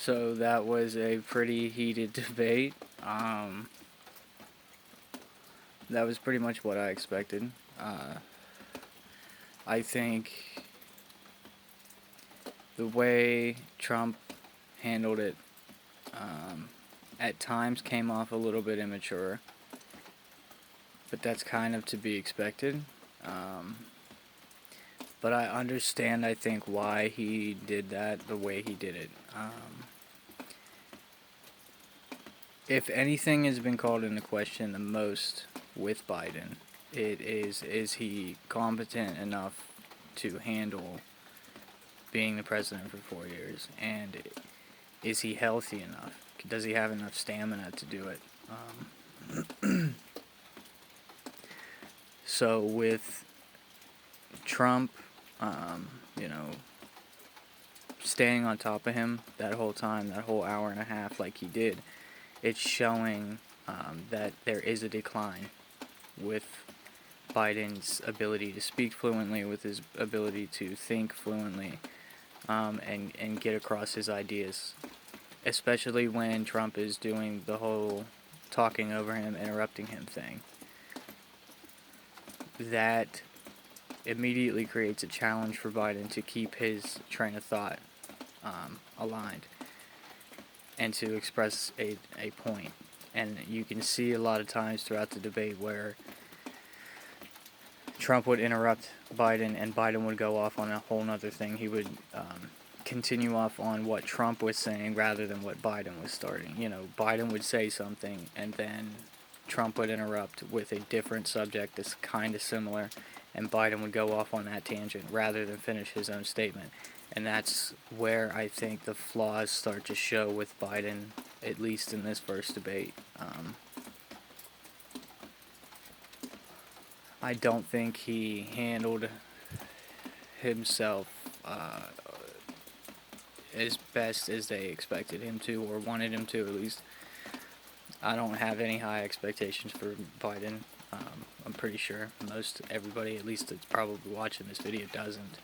So that was a pretty heated debate. That was pretty much what I expected. I think the way Trump handled it at times came off a little bit immature, but that's kind of to be expected. But I understand, I think, why he did that the way he did it. If anything has been called into question the most with Biden, it is he competent enough to handle being the president for 4 years, and is he healthy enough? Does he have enough stamina to do it? So with Trump, you know, staying on top of him that whole time, that whole hour and a half, like he did, it's showing that there is a decline with Biden's ability to speak fluently, with his ability to think fluently, and get across his ideas, especially when Trump is doing the whole talking over him, interrupting him thing. That immediately creates a challenge for Biden to keep his train of thought aligned and to express a point. And you can see a lot of times throughout the debate where Trump would interrupt Biden and Biden would go off on a whole nother thing. He would continue off on what Trump was saying rather than what Biden was starting. You know, Biden would say something and then Trump would interrupt with a different subject that's kind of similar, and Biden would go off on that tangent rather than finish his own statement. And that's where I think the flaws start to show with Biden, at least in this first debate. I don't think he handled himself as best as they expected him to, or wanted him to, at least. I don't have any high expectations for Biden. I'm pretty sure most everybody, at least that's probably watching this video, doesn't.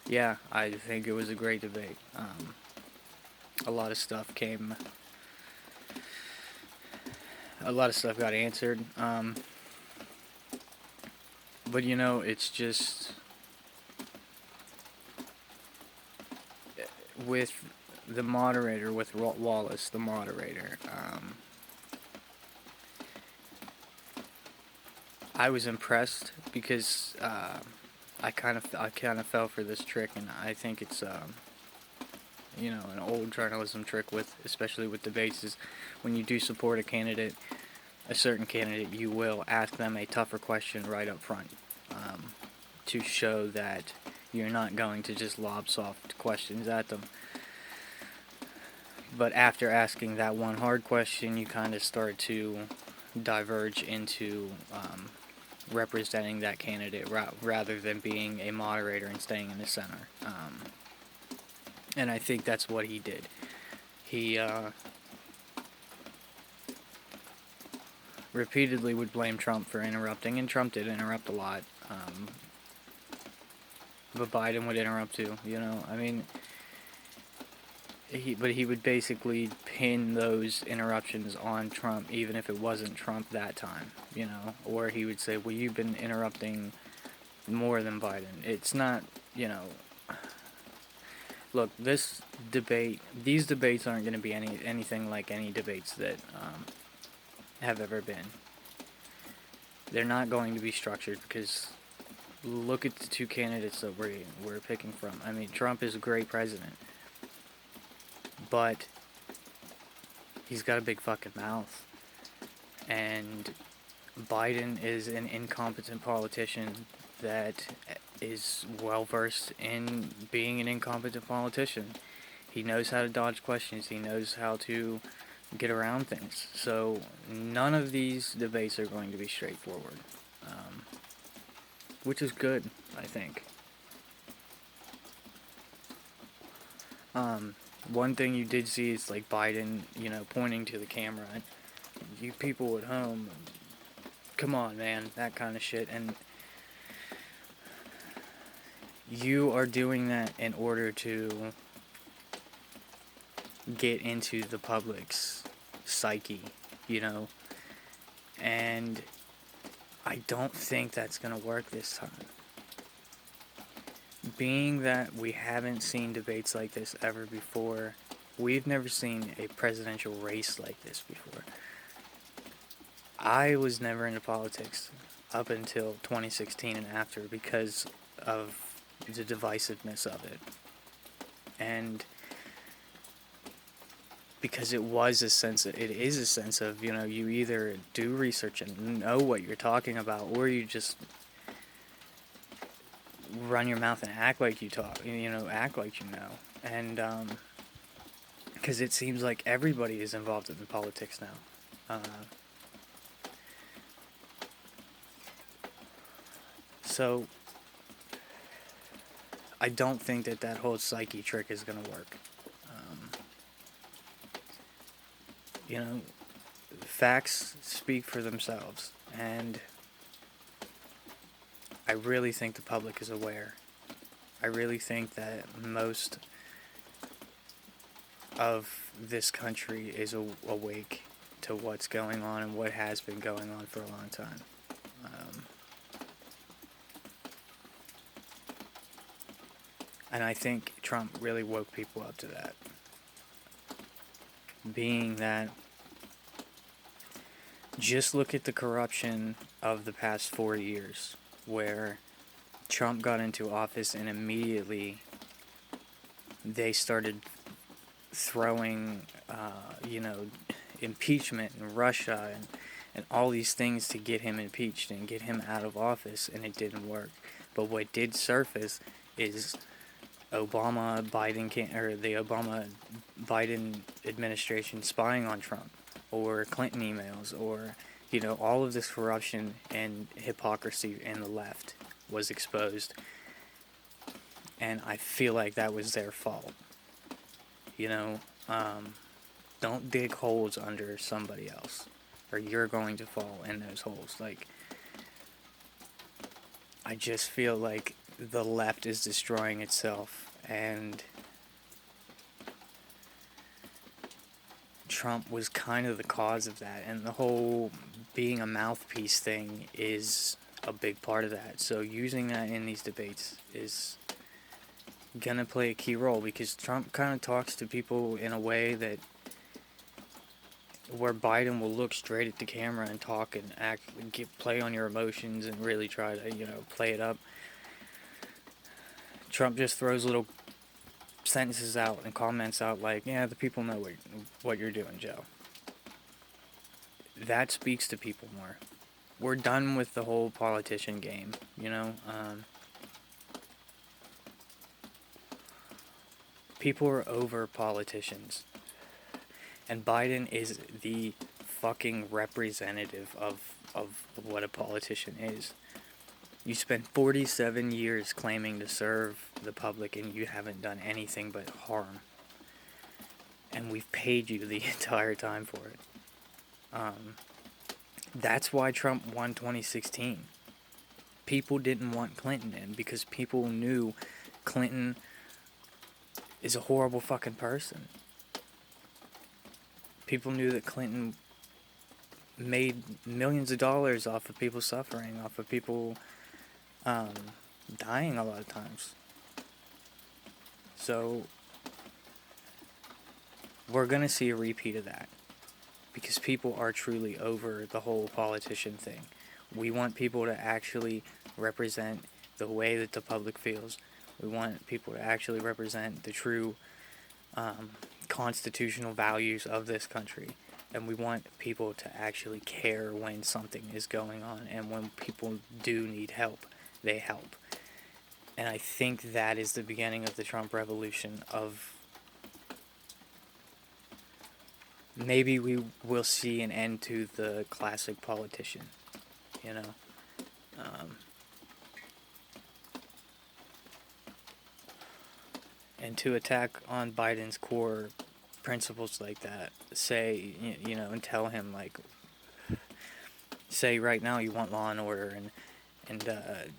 Yeah, I think it was a great debate. A lot of stuff got answered. But you know, it's just with the moderator, with Wallace, the moderator. I was impressed because I kind of fell for this trick, and I think it's you know, an old journalism trick with, especially with debates, is when you do support a certain candidate, you will ask them a tougher question right up front to show that you're not going to just lob soft questions at them. But after asking that one hard question, you kind of start to diverge into representing that candidate rather than being a moderator and staying in the center. And I think that's what he did. He repeatedly would blame Trump for interrupting, and Trump did interrupt a lot. But Biden would interrupt too, you know. I mean, he would basically pin those interruptions on Trump, even if it wasn't Trump that time, you know. Or he would say, well, you've been interrupting more than Biden. It's not, you know. Look, these debates aren't going to be anything like any debates that have ever been. They're not going to be structured because look at the two candidates that we're picking from. I mean, Trump is a great president, but he's got a big fucking mouth. And Biden is an incompetent politician that is well versed in being an incompetent politician. He knows how to dodge questions. He knows how to get around things. So none of these debates are going to be straightforward, which is good, I think. One thing you did see is like Biden, you know, pointing to the camera, and you people at home, come on, man, that kind of shit. And you are doing that in order to get into the public's psyche, you know, and I don't think that's going to work this time. Being that we haven't seen debates like this ever before, we've never seen a presidential race like this before. I was never into politics up until 2016 and after because of the divisiveness of it. And because it is a sense of, you know, you either do research and know what you're talking about, or you just run your mouth and act like you act like you know. And because it seems like everybody is involved in politics now. So I don't think that whole psyche trick is going to work. You know, facts speak for themselves, and I really think the public is aware. I really think that most of this country is awake to what's going on and what has been going on for a long time. And I think Trump really woke people up to that. Being that, just look at the corruption of the past 4 years, where Trump got into office and immediately they started throwing, impeachment and Russia and all these things to get him impeached and get him out of office, and it didn't work. But what did surface is the Obama-Biden administration spying on Trump, or Clinton emails, or, you know, all of this corruption and hypocrisy in the left was exposed. And I feel like that was their fault. You know, don't dig holes under somebody else, or you're going to fall in those holes. Like, I just feel like the left is destroying itself, and Trump was kind of the cause of that, and the whole being a mouthpiece thing is a big part of that. So using that in these debates is gonna play a key role, because Trump kind of talks to people in a way that where Biden will look straight at the camera and talk and act, play on your emotions and really try to, you know, play it up. Trump just throws little sentences out and comments out like, yeah, the people know what you're doing, Joe. That speaks to people more. We're done with the whole politician game, you know. People are over politicians. And Biden is the fucking representative of what a politician is. You spent 47 years claiming to serve the public, and you haven't done anything but harm. And we've paid you the entire time for it. That's why Trump won 2016. People didn't want Clinton in because people knew Clinton is a horrible fucking person. People knew that Clinton made millions of dollars off of people suffering, off of people dying a lot of times. So we're going to see a repeat of that, because people are truly over the whole politician thing. We want people to actually represent the way that the public feels. We want people to actually represent the true constitutional values of this country. And we want people to actually care when something is going on, and when people do need help, they help. And I think that is the beginning of the Trump revolution. Of maybe we will see an end to the classic politician, you know. And to attack on Biden's core principles like that, say, you know, and tell him, like, say right now you want law and order, and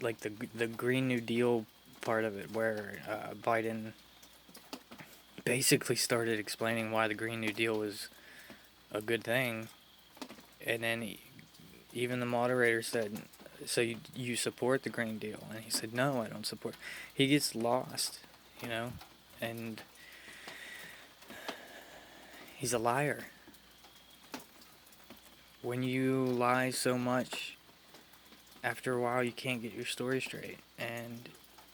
like the Green New Deal part of it, where Biden basically started explaining why the Green New Deal was a good thing, and then even the moderator said, so you support the Green Deal? And he said, no, I don't support. He gets lost, you know, and he's a liar. When you lie so much, after a while you can't get your story straight, and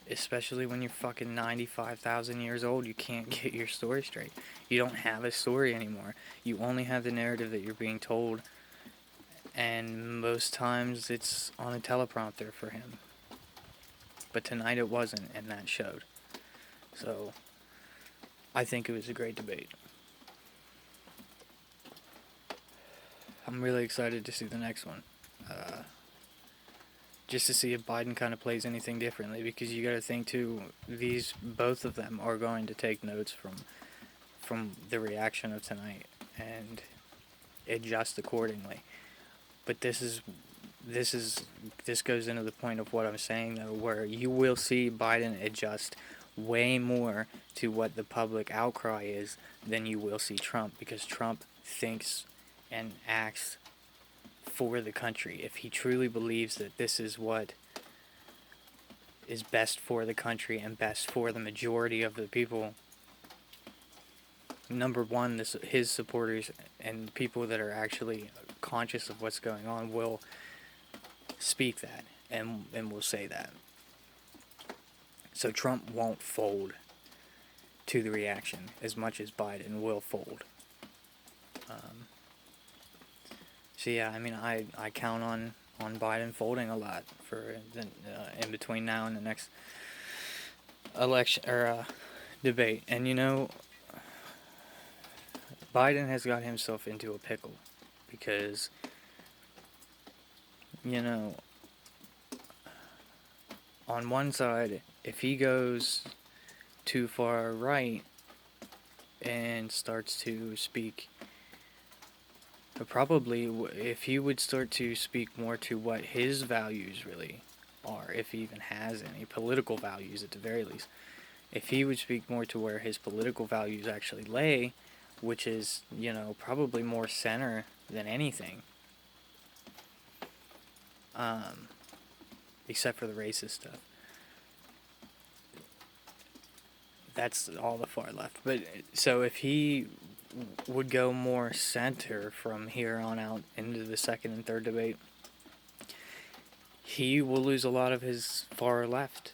especially when you're fucking 95,000 years old, you can't get your story straight. You don't have a story anymore. You only have the narrative that you're being told, and most times it's on a teleprompter for him. But tonight it wasn't, and that showed. So, I think it was a great debate. I'm really excited to see the next one. Just to see if Biden kind of plays anything differently, because you got to think too, both of them are going to take notes from the reaction of tonight and adjust accordingly. But this goes into the point of what I'm saying though, where you will see Biden adjust way more to what the public outcry is than you will see Trump, because Trump thinks and acts for the country. If he truly believes that this is what is best for the country and best for the majority of the people, number one, his supporters and people that are actually conscious of what's going on will speak that and will say that. So Trump won't fold to the reaction as much as Biden will fold. So yeah, I mean, I count on Biden folding a lot for in between now and the next election or debate. And you know, Biden has got himself into a pickle because, you know, on one side, if he goes too far right and starts to speak, probably if he would start to speak more to what his values really are, if he even has any political values at the very least, if he would speak more to where his political values actually lay, which is, you know, probably more center than anything, except for the racist stuff. That's all the far left. But so if he would go more center from here on out into the second and third debate, he will lose a lot of his far left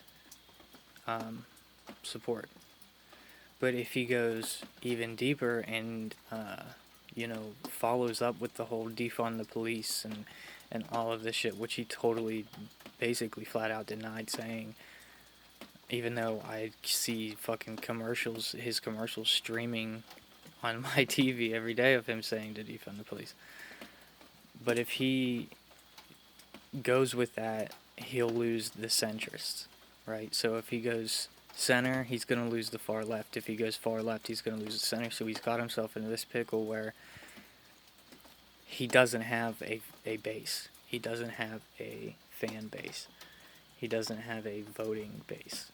support. But if he goes even deeper and you know, follows up with the whole defund the police and all of this shit, which he totally basically flat out denied saying, even though I see fucking his commercials streaming on my TV every day of him saying to defund the police. But if he goes with that, he'll lose the centrists, right? So if he goes center, he's going to lose the far left. If he goes far left, he's going to lose the center. So he's got himself into this pickle where he doesn't have a base. He doesn't have a fan base. He doesn't have a voting base.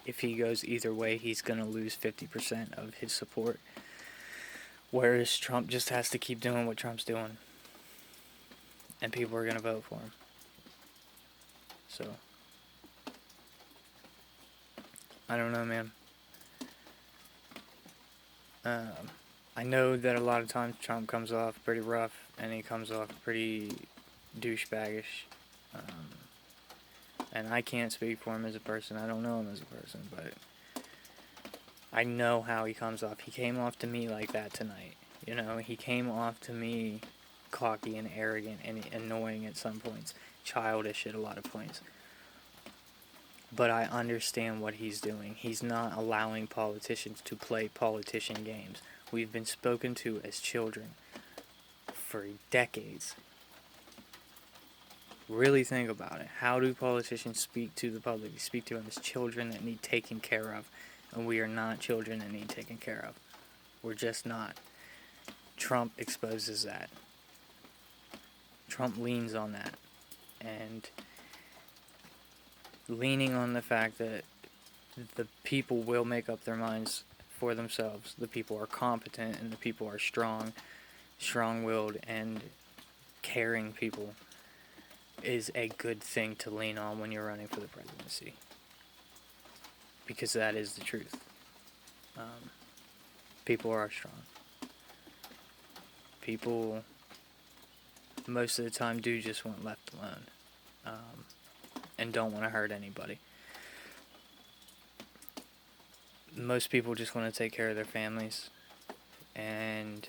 If he goes either way, he's going to lose 50% of his support. Whereas Trump just has to keep doing what Trump's doing. And people are going to vote for him. So, I don't know, man. I know that a lot of times Trump comes off pretty rough, and he comes off pretty douchebaggish. And I can't speak for him as a person. I don't know him as a person, but I know how he comes off. He came off to me like that tonight. You know, he came off to me cocky and arrogant and annoying at some points, childish at a lot of points. But I understand what he's doing. He's not allowing politicians to play politician games. We've been spoken to as children for decades. Really think about it. How do politicians speak to the public? They speak to them as children that need taken care of. And we are not children that need taken care of. We're just not. Trump exposes that. Trump leans on that. And leaning on the fact that the people will make up their minds for themselves. The people are competent, and the people are strong-willed, and caring people is a good thing to lean on when you're running for the presidency. Because that is the truth. People are strong. People, most of the time, do just want left alone. And don't want to hurt anybody. Most people just want to take care of their families and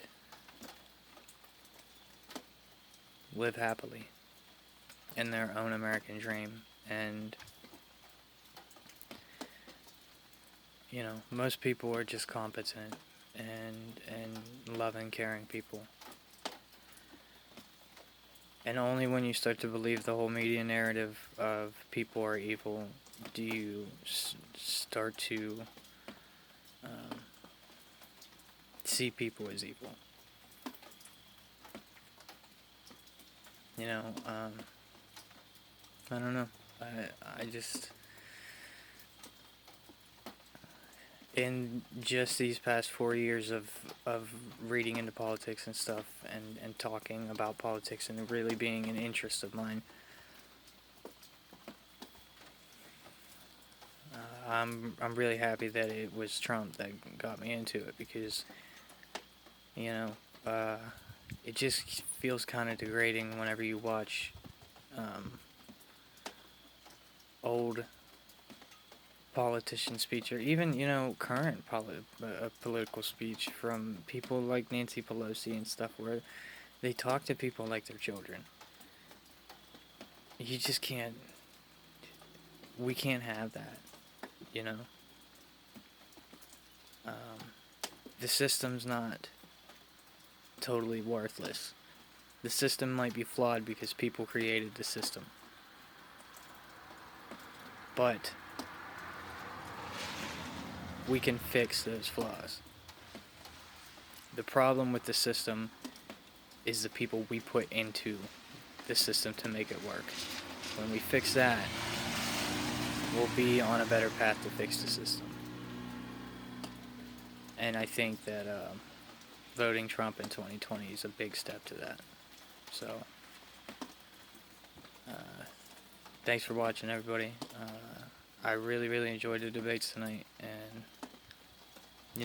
live happily in their own American dream. And most people are just competent and loving, caring people. And only when you start to believe the whole media narrative of people are evil do you start to see people as evil. I don't know. I just... In just these past 4 years of reading into politics and stuff, and talking about politics and really being an interest of mine, I'm really happy that it was Trump that got me into it, because it just feels kind of degrading whenever you watch old politician speech, or even current political speech from people like Nancy Pelosi and stuff, where they talk to people like they're children. You just can't. We can't have that. The system's not totally worthless. The system might be flawed because people created the system, but we can fix those flaws. The problem with the system is the people we put into the system to make it work. When we fix that, we'll be on a better path to fix the system. And I think that voting Trump in 2020 is a big step to that. So, thanks for watching, everybody. I really, really enjoyed the debates tonight, and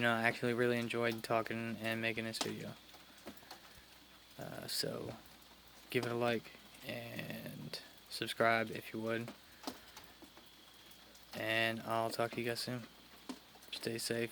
I actually really enjoyed talking and making this video. So give it a like and subscribe if you would, and I'll talk to you guys soon. Stay safe.